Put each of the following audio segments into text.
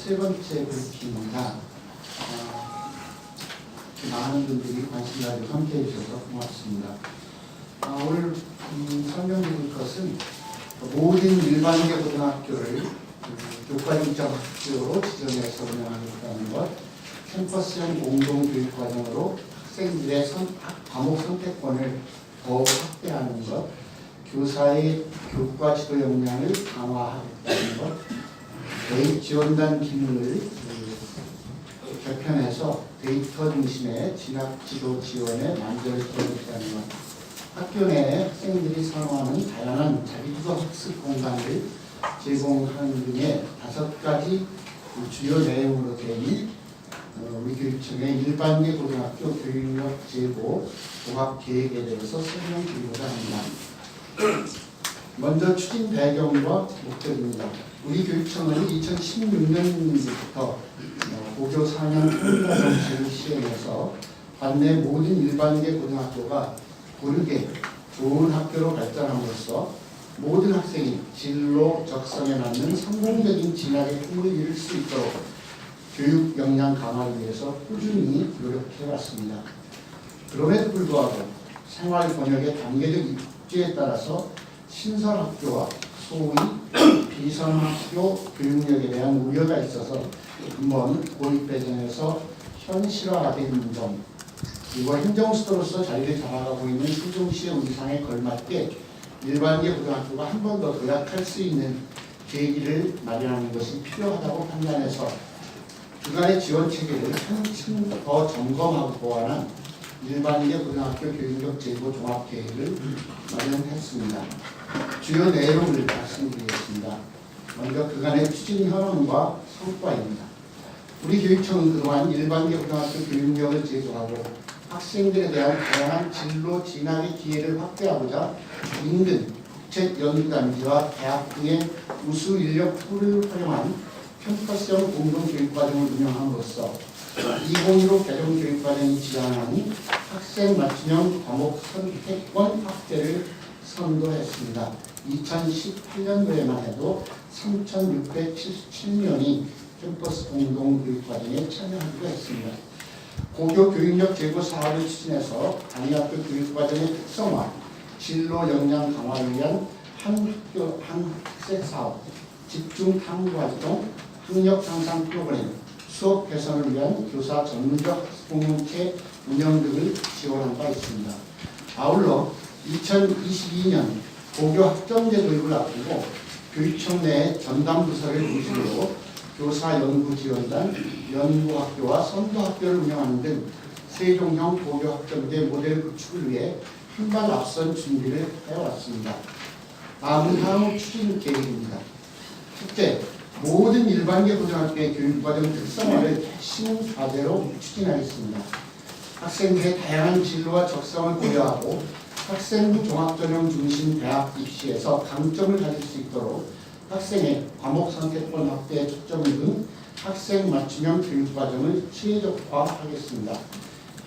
세 번째 브리핑입니다. 많은 분들이 관심 가지고 함께해 주셔서 고맙습니다. 오늘 설명드릴 것은 모든 일반계 고등학교를 교과중점 학교로 지정해서 운영하겠다는 것, 캠퍼스형 공동교육과정으로 학생들의 과목 선택권을 더욱 확대하는 것, 교사의 교과 지도 역량을 강화하겠다는 것, 대입 지원단 기능을 개편해서 데이터 중심의 진학 지도 지원에 만전을 기하겠다는 것, 학교 내 학생들이 선호하는 다양한 자기주도 학습 공간을 제공하는 등의 5가지 주요 내용으로 된 우리 교육청의 일반계 고등학교 교육력 제고 종합 계획에 대해서 설명드리고자 합니다. 먼저 추진 배경과 목적입니다. 우리 교육청은 2016년부터 고교 4년 평가 정책을 시행해서 관내 모든 일반계 고등학교가 고르게 좋은 학교로 발전함으로써 모든 학생이 진로 적성에 맞는 성공적인 진학의 꿈을 이룰 수 있도록 교육 역량 강화를 위해서 꾸준히 노력해왔습니다. 그럼에도 불구하고 생활 번역의 단계적 입지에 따라서 신설학교와 소위 비선학교 교육력에 대한 우려가 있어서 한번 고립 배정에서 현실화된 점, 그리고 행정수도로서 자리를 잡아가고 있는 세종시의 의상에 걸맞게 일반계 고등학교가 한 번 더 도약할 수 있는 계기를 마련하는 것이 필요하다고 판단해서 주간의 지원 체계를 한층 더 점검하고 보완한 일반계 고등학교 교육력 제고 종합 계획을 마련했습니다. 주요 내용을 말씀드리겠습니다. 먼저 그간의 추진 현황과 성과입니다. 우리 교육청은 그동안 일반계 고등학교 교육력을 제고하고 학생들에 대한 다양한 진로 진학의 기회를 확대하고자 인근 국책연구단지와 대학 등의 우수 인력 풀을 활용한 캠퍼스형 공동교육과정을 운영함으로써 2015 개정교육과정이 지향하는 학생 맞춤형 과목 선택권 확대를 선도했습니다. 2018년도에만 해도 3,677명이 캠퍼스 공동교육과정에 참여하기로 했습니다. 고교 교육력 제고 사업을 추진해서 단위학교 교육과정의 특성화, 진로 역량 강화를 위한 한 학교 한 학생 사업, 집중 탐구 활동, 학력 향상 프로그램, 수업 개선을 위한 교사 전문적 학습 공동체 운영 등을 지원한 바 있습니다. 아울러 2022년 고교 학점제 도입을 앞두고 교육청 내 전담 부서를 중심으로 교사 연구지원단, 연구학교와 선도학교를 운영하는 등 세종형 고교 학점제 모델 구축을 위해 한 발 앞선 준비를 해왔습니다. 다음은 향후 추진 계획입니다. 첫째, 모든 일반계 고등학교의 교육과정 특성화를 핵심 과제로 추진하겠습니다. 학생들의 다양한 진로와 적성을 고려하고 학생부 종합전형 중심 대학 입시에서 강점을 가질 수 있도록 학생의 과목 선택권 확대에 초점을 둔 학생 맞춤형 교육과정을 체계적화하겠습니다.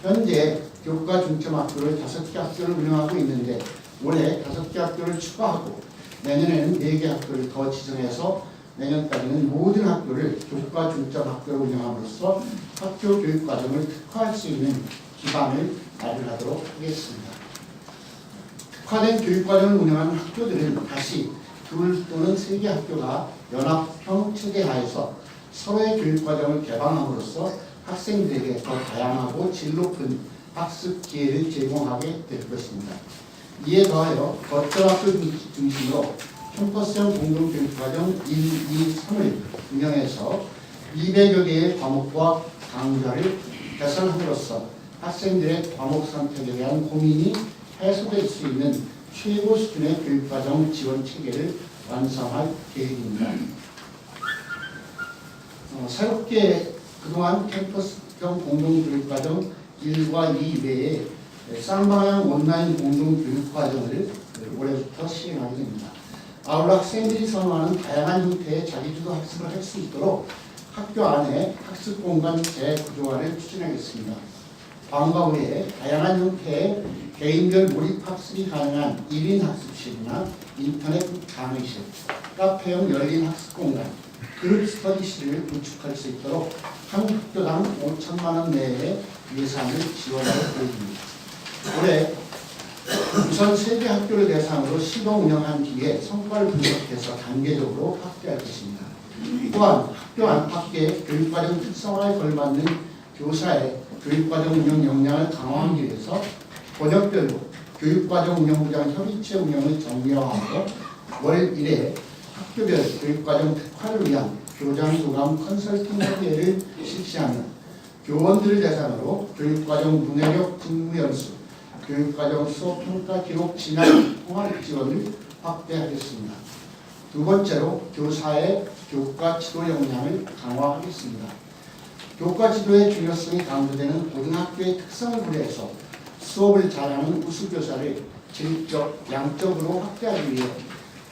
현재 교과 중점 학교를 5개 학교를 운영하고 있는데 올해 5개 학교를 추가하고 내년에는 4개 학교를 더 지정해서 내년까지는 모든 학교를 교과 중점 학교로 운영함으로써 학교 교육과정을 특화할 수 있는 기반을 마련하도록 하겠습니다. 특화된 교육과정을 운영하는 학교들은 다시 2 또는 3개 학교가 연합형 체계 하에서 서로의 교육과정을 개방함으로써 학생들에게 더 다양하고 질 높은 학습 기회를 제공하게 될 것입니다. 이에 더하여 거점 학교 중심으로 캠퍼스형 공동교육과정 1, 2, 3을 운영해서 200여 개의 과목과 강좌를 개설함으로써 학생들의 과목 선택에 대한 고민이 해소될 수 있는 최고 수준의 교육과정 지원 체계를 완성할 계획입니다. 새롭게 그동안 캠퍼스형 공동교육과정 1과 2 외에 쌍방향 온라인 공동교육과정을 올해부터 시행하게 됩니다. 아울러 학생들이 선호하는 다양한 형태의 자기주도 학습을 할 수 있도록 학교 안에 학습 공간 재구조화를 추진하겠습니다. 방과 후에 다양한 형태의 개인별 몰입 학습이 가능한 1인 학습실이나 인터넷 강의실, 카페형 열린 학습 공간, 그룹 스터디실을 구축할 수 있도록 한 학교당 5천만 원 내외의 예산을 지원할 계획입니다. 올해 우선 3개 학교를 대상으로 시범 운영한 뒤에 성과를 분석해서 단계적으로 확대할 것입니다. 또한 학교 안팎의 교육과정 특성화에 걸맞는 교사의 교육과정 운영 역량을 강화하기 위해서 번역별로 교육과정 운영부장 협의체 운영을 정리화하고 월 1회 학교별 교육과정 특화를 위한 교장 교감 컨설팅 협의회를 실시하며 교원들을 대상으로 교육과정 문해력 직무연수, 교육과정 수업평가 기록 진학 통합 지원을 확대하겠습니다. 두 번째로 교사의 교과 지도 역량을 강화하겠습니다. 교과 지도의 중요성이 강조되는 고등학교의 특성을 고려해서 수업을 잘하는 우수교사를 질적, 양적으로 확대하기 위해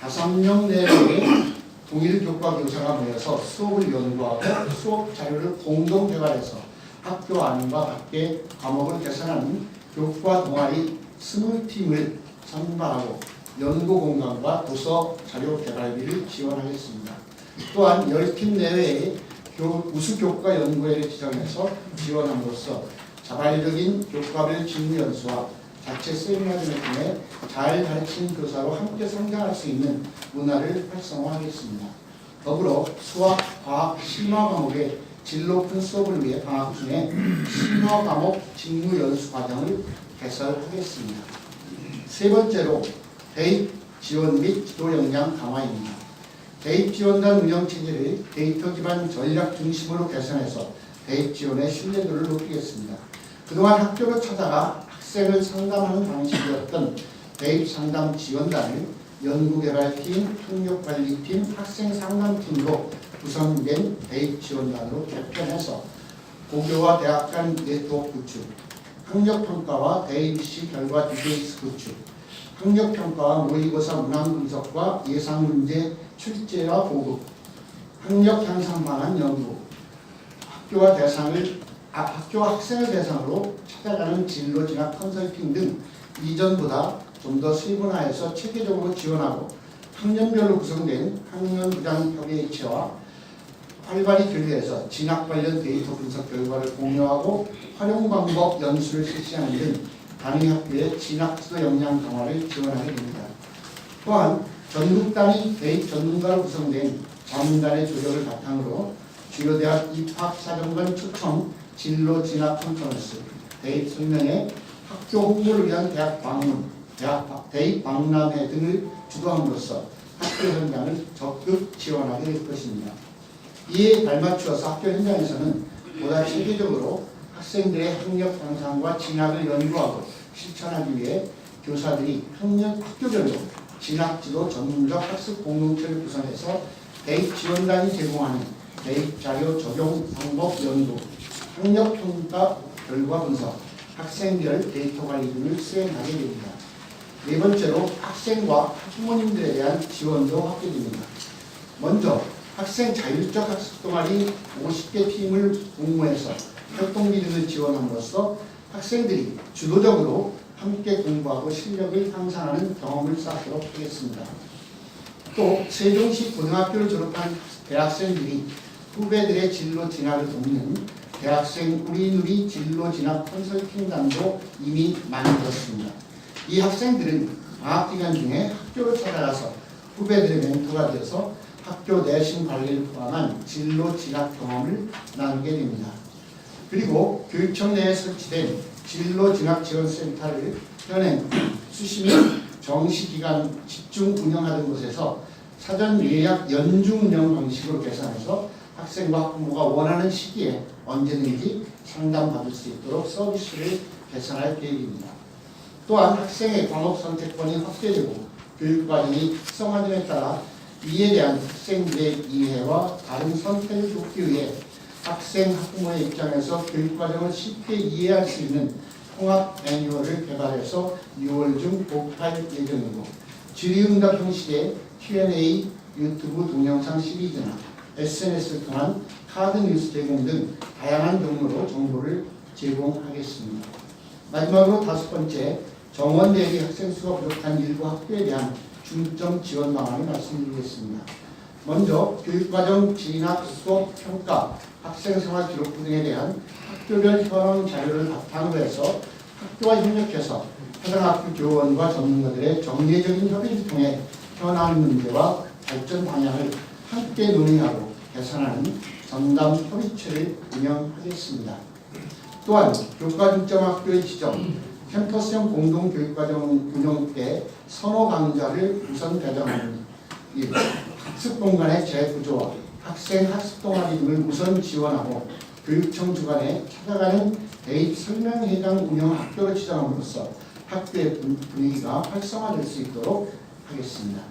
5명 내외의 동일 교과 교사가 모여서 수업을 연구하고 수업 자료를 공동 개발해서 학교 안과 밖의 과목을 개선하는 교과 동아리 20팀을 선발하고 연구 공간과 도서 자료 개발비를 지원하겠습니다. 또한 10팀 내외의 우수 교과 연구회를 지정해서 지원함으로써 자발적인 교과별 직무 연수와 자체 세미나 등을 통해 잘 가르치는 교사로 함께 성장할 수 있는 문화를 활성화하겠습니다. 더불어 수학, 과학, 심화 과목의 질 높은 수업을 위해 방학 중에 심화 과목 직무 연수 과정을 개설하겠습니다. 세 번째로 대입 지원 및 지도 역량 강화입니다. 대입 지원단 운영 체제를 데이터 기반 전략 중심으로 개선해서 대입 지원의 신뢰도를 높이겠습니다. 그동안 학교로 찾아가 학생을 상담하는 방식이었던 대입 상담 지원단을 연구개발팀, 통역관리팀, 학생상담팀으로 구성된 대입 지원단으로 개편해서 고교와 대학 간 네트워크 구축, 학력평가와 대입 시 결과 디베이스 구축, 학력평가와 모의고사 문항 분석과 예상문제 출제와 보급, 학력 향상 방안 연구, 학교와 학생을 대상으로 찾아가는 진로 진학 컨설팅 등 이전보다 좀 더 세분화해서 체계적으로 지원하고 학년별로 구성된 학년부장 협의체와 활발히 교류해서 진학 관련 데이터 분석 결과를 공유하고 활용 방법 연수를 실시하는 등 단위 학교의 진학 지도 역량 강화를 지원하게 됩니다. 또한 전국 단위 대입 전문가로 구성된 자문단의 조력을 바탕으로 주요 대학 입학 사정관 초청 진로 진학 컨퍼런스, 대입 설명회, 학교 홍보를 위한 대학 방문, 대입 박람회 등을 주도함으로써 학교 현장을 적극 지원하게 될 것입니다. 이에 발맞추어서 학교 현장에서는 보다 체계적으로 학생들의 학력 향상과 진학을 연구하고 실천하기 위해 교사들이 학교별로 진학지도 전문적 학습 공동체를 구성해서 대입 지원단이 제공하는 대입 자료 적용 방법 연구, 학력평가 결과 분석, 학생별 데이터 관리 등을 수행하게 됩니다. 네 번째로 학생과 부모님들에 대한 지원도 확대됩니다. 먼저 학생 자율적 학습 동아리 50개 팀을 공모해서 활동비 등을 지원함으로써 학생들이 주도적으로 함께 공부하고 실력을 향상하는 경험을 쌓도록 하겠습니다. 또 세종시 고등학교를 졸업한 대학생들이 후배들의 진로 진학을 돕는 대학생 우리누리 진로 진학 컨설팅단도 이미 만들었습니다. 이 학생들은 방학 기간 중에 학교를 찾아가서 후배들의 멘토가 되어서 학교 내신 관리를 포함한 진로 진학 경험을 나누게 됩니다. 그리고 교육청 내에 설치된 진로 진학 지원센터를 현행 수시 및 정시 기간 집중 운영하는 곳에서 사전 예약 연중 운영 방식으로 개선해서 학생과 학부모가 원하는 시기에 언제든지 상담받을 수 있도록 서비스를 개선할 계획입니다. 또한 학생의 과목 선택권이 확대되고 교육과정이 특성화됨에 따라 이에 대한 학생들의 이해와 다른 선택을 돕기 위해 학생, 학부모의 입장에서 교육과정을 쉽게 이해할 수 있는 통합 매뉴얼을 개발해서 6월 중 공개할 예정이고 질의응답 형식의 Q&A, 유튜브 동영상 시리즈나 SNS를 통한 카드 뉴스 제공 등 다양한 경로로 정보를 제공하겠습니다. 마지막으로 5번째, 정원 대비 학생 수가 부족한 일부 학교에 대한 중점 지원 방안을 말씀드리겠습니다. 먼저 교육과정 진학, 수업, 평가, 학생생활 기록부 등에 대한 학교별 현황 자료를 바탕으로 해서 학교와 협력해서 해당 학교 교원과 전문가들의 정례적인 협의를 통해 현안 문제와 발전 방향을 함께 논의하고 개선하는 전담 협의체를 운영하겠습니다. 또한 교과 중점 학교의 지정, 캠퍼스형 공동교육과정 운영 때 선호 강좌를 우선 배정하는 일, 학습 공간의 재구조와 학생 학습 동아리 등을 우선 지원하고 교육청 주관에 찾아가는 대입 설명회장 운영 학교를 지정함으로써 학교의 분위기가 활성화될 수 있도록 하겠습니다.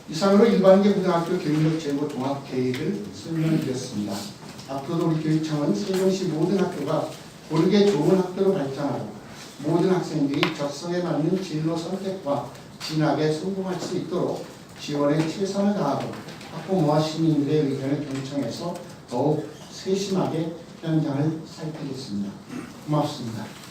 이상으로 일반계 고등학교 교육력 제고 종합 계획을 설명드렸습니다. 앞으로도 우리 교육청은 세종시 모든 학교가 고르게 좋은 학교로 발전하고 모든 학생들이 적성에 맞는 진로 선택과 진학에 성공할 수 있도록 지원에 최선을 다하고 학부모와 시민들의 의견을 경청해서 더욱 세심하게 현장을 살피겠습니다. 고맙습니다.